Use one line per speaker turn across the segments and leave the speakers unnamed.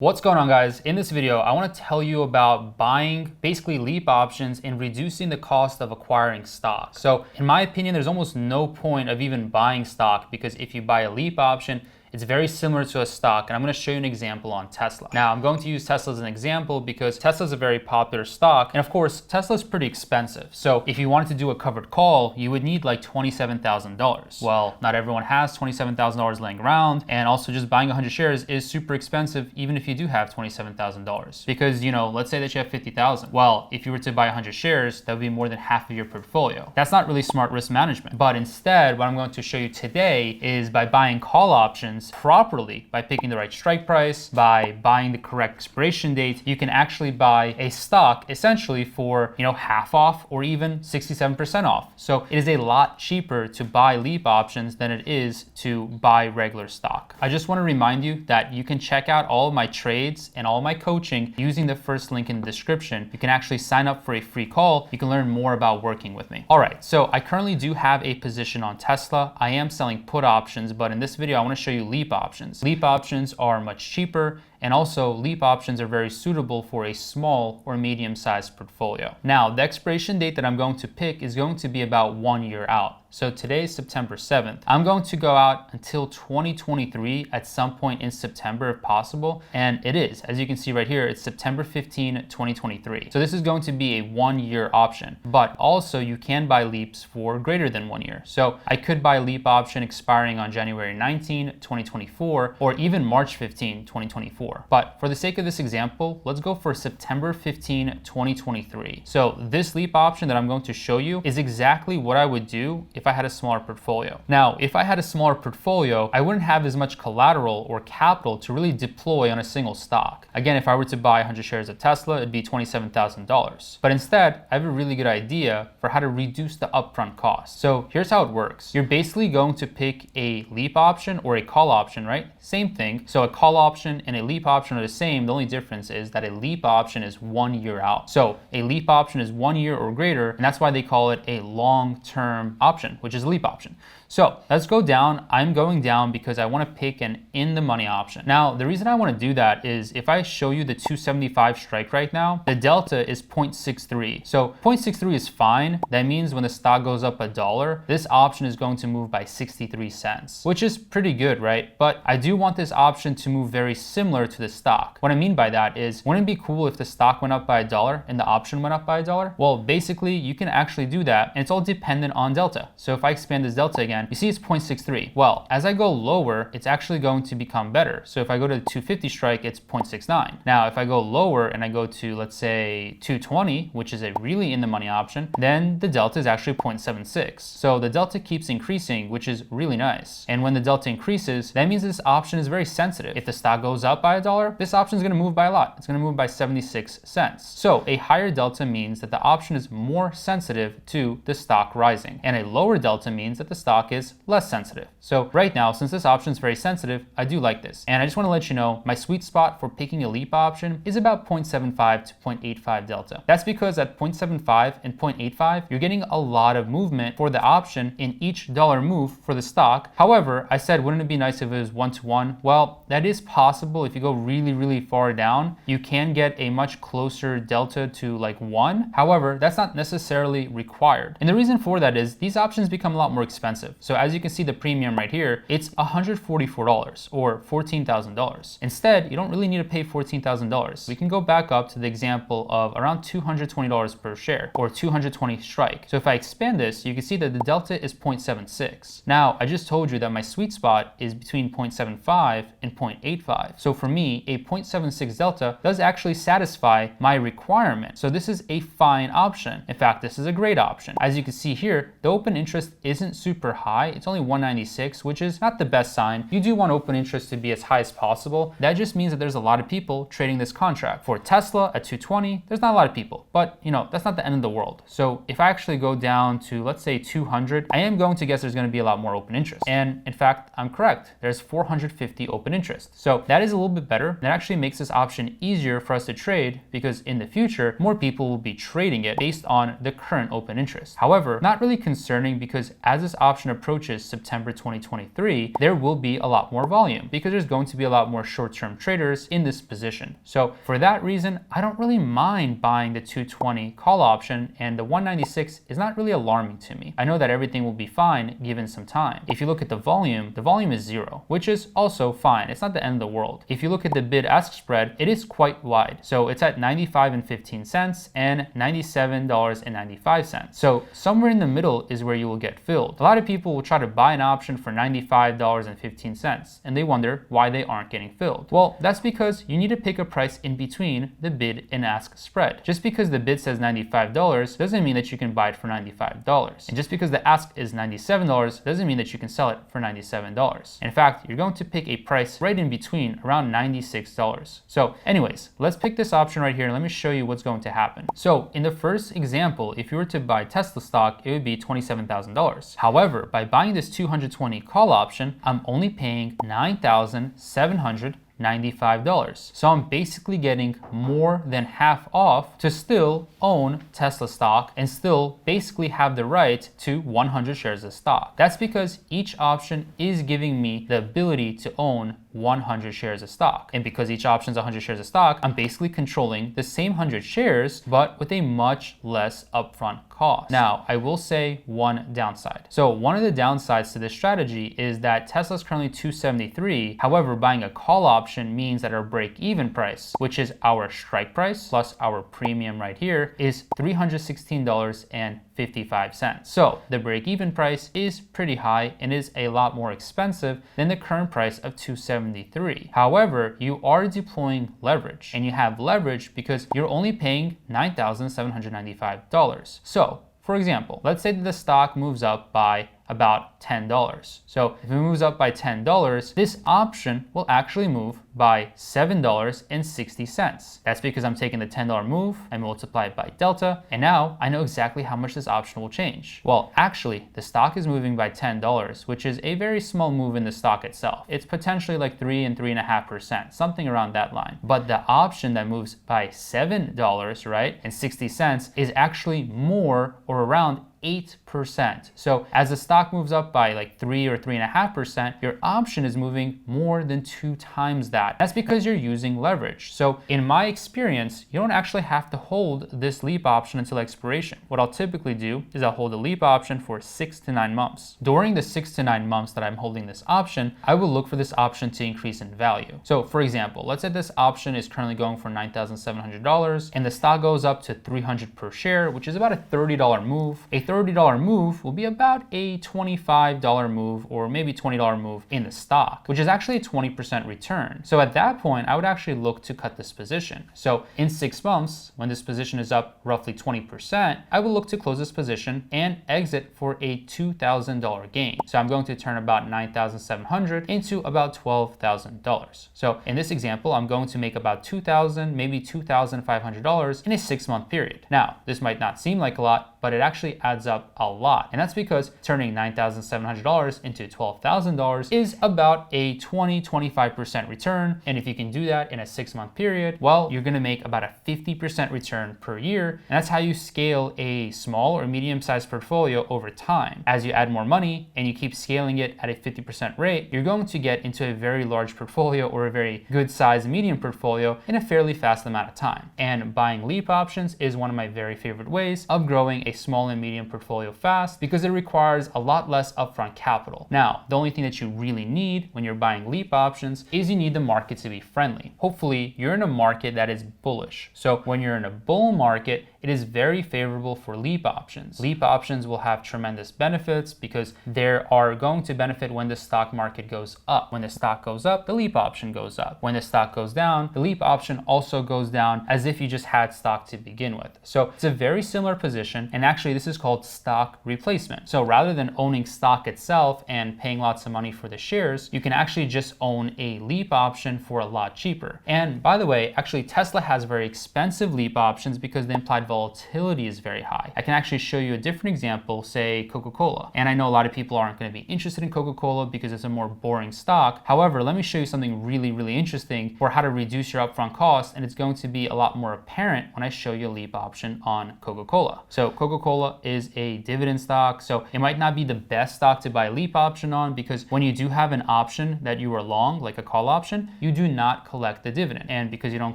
What's going on, guys? In this video, I want to tell you about buying basically leap options and reducing the cost of acquiring stock. So in my opinion, there's almost no point of even buying stock because if you buy a leap option, it's very similar to a stock, and I'm going to show you an example on Tesla. Now, I'm going to use Tesla as an example because Tesla is a very popular stock, and of course, Tesla is pretty expensive. So if you wanted to do a covered call, you would need like $27,000. Well, not everyone has $27,000 laying around, and also just buying 100 shares is super expensive even if you do have $27,000. Because, let's say that you have 50,000. Well, if you were to buy 100 shares, that would be more than half of your portfolio. That's not really smart risk management. But instead, what I'm going to show you today is by buying call options properly, by picking the right strike price, by buying the correct expiration date, you can actually buy a stock essentially for, half off or even 67% off. So it is a lot cheaper to buy leap options than it is to buy regular stock. I just want to remind you that you can check out all of my trades and all of my coaching using the first link in the description. You can actually sign up for a free call. You can learn more about working with me. All right, so I currently do have a position on Tesla. I am selling put options, but in this video, I want to show you leap options. Leap options are much cheaper, and also leap options are very suitable for a small or medium-sized portfolio. Now, the expiration date that I'm going to pick is going to be about 1 year out. So today is September 7th. I'm going to go out until 2023 at some point in September if possible. And it is, as you can see right here, it's September 15, 2023. So this is going to be a 1 year option, but also you can buy leaps for greater than 1 year. So I could buy a leap option expiring on January 19, 2024, or even March 15, 2024. But for the sake of this example, let's go for September 15, 2023. So this leap option that I'm going to show you is exactly what I would do if I had a smaller portfolio. Now, if I had a smaller portfolio, I wouldn't have as much collateral or capital to really deploy on a single stock. Again, if I were to buy 100 shares of Tesla, it'd be $27,000. But instead, I have a really good idea for how to reduce the upfront cost. So here's how it works. You're basically going to pick a leap option or a call option, right? Same thing. So a call option and a leap option are the same. The only difference is that a leap option is 1 year out. So a leap option is 1 year or greater, and that's why they call it a long-term option, which is a leap option. So let's go down. I'm going down because I want to pick an in-the-money option. Now, the reason I want to do that is if I show you the 275 strike right now, the delta is 0.63. So 0.63 is fine. That means when the stock goes up $1, this option is going to move by 63 cents, which is pretty good, right? But I do want this option to move very similar to the stock. What I mean by that is, wouldn't it be cool if the stock went up by $1 and the option went up by $1? Well, basically, you can actually do that, and it's all dependent on delta. So if I expand this delta again, you see it's 0.63. Well, as I go lower, it's actually going to become better. So if I go to the 250 strike, it's 0.69. Now, if I go lower and I go to, let's say, 220, which is a really in-the-money option, then the delta is actually 0.76. So the delta keeps increasing, which is really nice. And when the delta increases, that means this option is very sensitive. If the stock goes up by $1, this option is going to move by a lot. It's going to move by 76 cents. So a higher delta means that the option is more sensitive to the stock rising, and a lower delta means that the stock is less sensitive. So right now, since this option is very sensitive, I do like this. And I just want to let you know, my sweet spot for picking a leap option is about 0.75 to 0.85 delta. That's because at 0.75 and 0.85, you're getting a lot of movement for the option in each dollar move for the stock. However, I said, wouldn't it be nice if it was 1-to-1? Well, that is possible. If you go really, really far down, you can get a much closer delta to like 1. However, that's not necessarily required. And the reason for that is these options become a lot more expensive. So as you can see the premium right here, it's $144 or $14,000. Instead, you don't really need to pay $14,000. We can go back up to the example of around $220 per share or 220 strike. So if I expand this, you can see that the delta is 0.76. Now, I just told you that my sweet spot is between 0.75 and 0.85. So for me, a 0.76 delta does actually satisfy my requirement. So this is a fine option. In fact, this is a great option. As you can see here, the open interest isn't super high. It's only 196, which is not the best sign. You do want open interest to be as high as possible. That just means that there's a lot of people trading this contract. For Tesla at 220, there's not a lot of people, but that's not the end of the world. So if I actually go down to, let's say 200, I am going to guess there's going to be a lot more open interest. And in fact, I'm correct. There's 450 open interest. So that is a little bit better. That actually makes this option easier for us to trade because in the future, more people will be trading it based on the current open interest. However, not really concerning volume because as this option approaches September 2023, there will be a lot more volume because there's going to be a lot more short-term traders in this position. So for that reason, I don't really mind buying the 220 call option, and the 196 is not really alarming to me. I know that everything will be fine given some time. If you look at the volume is 0, which is also fine. It's not the end of the world. If you look at the bid-ask spread, it is quite wide. So it's at 95.15 cents and $97.95 cents. So somewhere in the middle is where you will get filled. A lot of people will try to buy an option for $95.15 and they wonder why they aren't getting filled. Well, that's because you need to pick a price in between the bid and ask spread. Just because the bid says $95 doesn't mean that you can buy it for $95. And just because the ask is $97 doesn't mean that you can sell it for $97. In fact, you're going to pick a price right in between, around $96. So anyways, let's pick this option right here and let me show you what's going to happen. So in the first example, if you were to buy Tesla stock, it would be $27,000. However, by buying this 220 call option, I'm only paying $9,795. So I'm basically getting more than half off to still own Tesla stock and still basically have the right to 100 shares of stock. That's because each option is giving me the ability to own 100 shares of stock. And because each option is 100 shares of stock, I'm basically controlling the same 100 shares, but with a much less upfront cost. Now, I will say one downside. So one of the downsides to this strategy is that Tesla is currently $273. However, buying a call option means that our break-even price, which is our strike price plus our premium right here, is $316.55. So the break-even price is pretty high and is a lot more expensive than the current price of $273. However, you are deploying leverage, and you have leverage because you're only paying $9,795. So for example, let's say that the stock moves up by about $10. So if it moves up by $10, this option will actually move by $7.60. That's because I'm taking the $10 move and multiply it by delta, and now I know exactly how much this option will change. Well, actually, the stock is moving by $10, which is a very small move in the stock itself. It's potentially like 3 and 3.5%, something around that line. But the option that moves by $7, right, and 60 cents is actually more, or around 8%. So as the stock moves up by like 3 or 3.5%, your option is moving more than 2 times that. That's because you're using leverage. So in my experience, you don't actually have to hold this leap option until expiration. What I'll typically do is I'll hold a leap option for 6 to 9 months. During the 6 to 9 months that I'm holding this option, I will look for this option to increase in value. So for example, let's say this option is currently going for $9,700 and the stock goes up to $300 per share, which is about a $30 move. A $30 move will be about a $25 move or maybe $20 move in the stock, which is actually a 20% return. So at that point, I would actually look to cut this position. So in 6 months, when this position is up roughly 20%, I will look to close this position and exit for a $2,000 gain. So I'm going to turn about $9,700 into about $12,000. So in this example, I'm going to make about $2,000, maybe $2,500 in a 6-month period. Now, this might not seem like a lot, but it actually adds up a lot. And that's because turning $9,700 into $12,000 is about a 20-25% return. And if you can do that in a 6-month period, well, you're gonna make about a 50% return per year. And that's how you scale a small or medium-sized portfolio over time. As you add more money and you keep scaling it at a 50% rate, you're going to get into a very large portfolio or a very good size medium portfolio in a fairly fast amount of time. And buying leap options is one of my very favorite ways of growing a small and medium portfolio fast because it requires a lot less upfront capital. Now, the only thing that you really need when you're buying leap options is you need the market to be friendly. Hopefully, you're in a market that is bullish. So when you're in a bull market, it is very favorable for leap options. Leap options will have tremendous benefits because they are going to benefit when the stock market goes up. When the stock goes up, the leap option goes up. When the stock goes down, the leap option also goes down as if you just had stock to begin with. So it's a very similar position, and actually this is called stock replacement. So rather than owning stock itself and paying lots of money for the shares, you can actually just own a leap option for a lot cheaper. And by the way, actually Tesla has very expensive leap options because the implied volatility is very high. I can actually show you a different example, say Coca-Cola. And I know a lot of people aren't going to be interested in Coca-Cola because it's a more boring stock. However, let me show you something really, really interesting for how to reduce your upfront cost, and it's going to be a lot more apparent when I show you a leap option on Coca-Cola. So Coca-Cola is a dividend stock, so it might not be the best stock to buy a leap option on, because when you do have an option that you are long, like a call option, you do not collect the dividend. And because you don't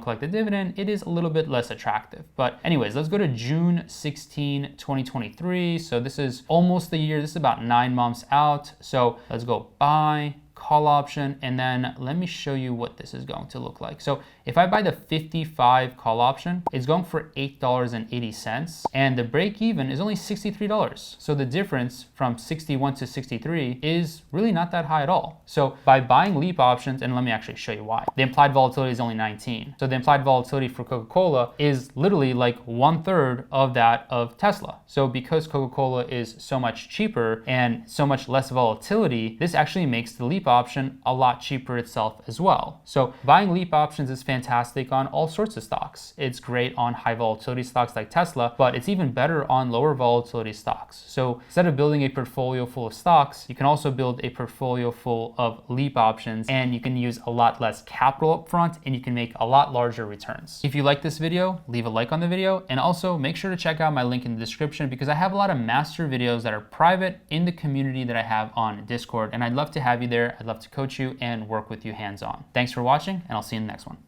collect the dividend, it is a little bit less attractive. But anyways, let's go to June 16, 2023. So this is almost a year. This is about 9 months out. So let's go buy, call option, and then let me show you what this is going to look like. So if I buy the 55 call option, it's going for $8.80, and the break even is only $63. So the difference from 61 to 63 is really not that high at all. So by buying leap options, and let me actually show you why. The implied volatility is only 19. So the implied volatility for Coca-Cola is literally like 1/3 of that of Tesla. So because Coca-Cola is so much cheaper and so much less volatility, this actually makes the leap option a lot cheaper itself as well. So buying leap options is fantastic on all sorts of stocks. It's great on high volatility stocks like Tesla, but it's even better on lower volatility stocks. So instead of building a portfolio full of stocks, you can also build a portfolio full of leap options, and you can use a lot less capital up front, and you can make a lot larger returns. If you like this video, leave a like on the video, and also make sure to check out my link in the description, because I have a lot of master videos that are private in the community that I have on Discord, and I'd love to have you there. I'd love to coach you and work with you hands-on. Thanks for watching, and I'll see you in the next one.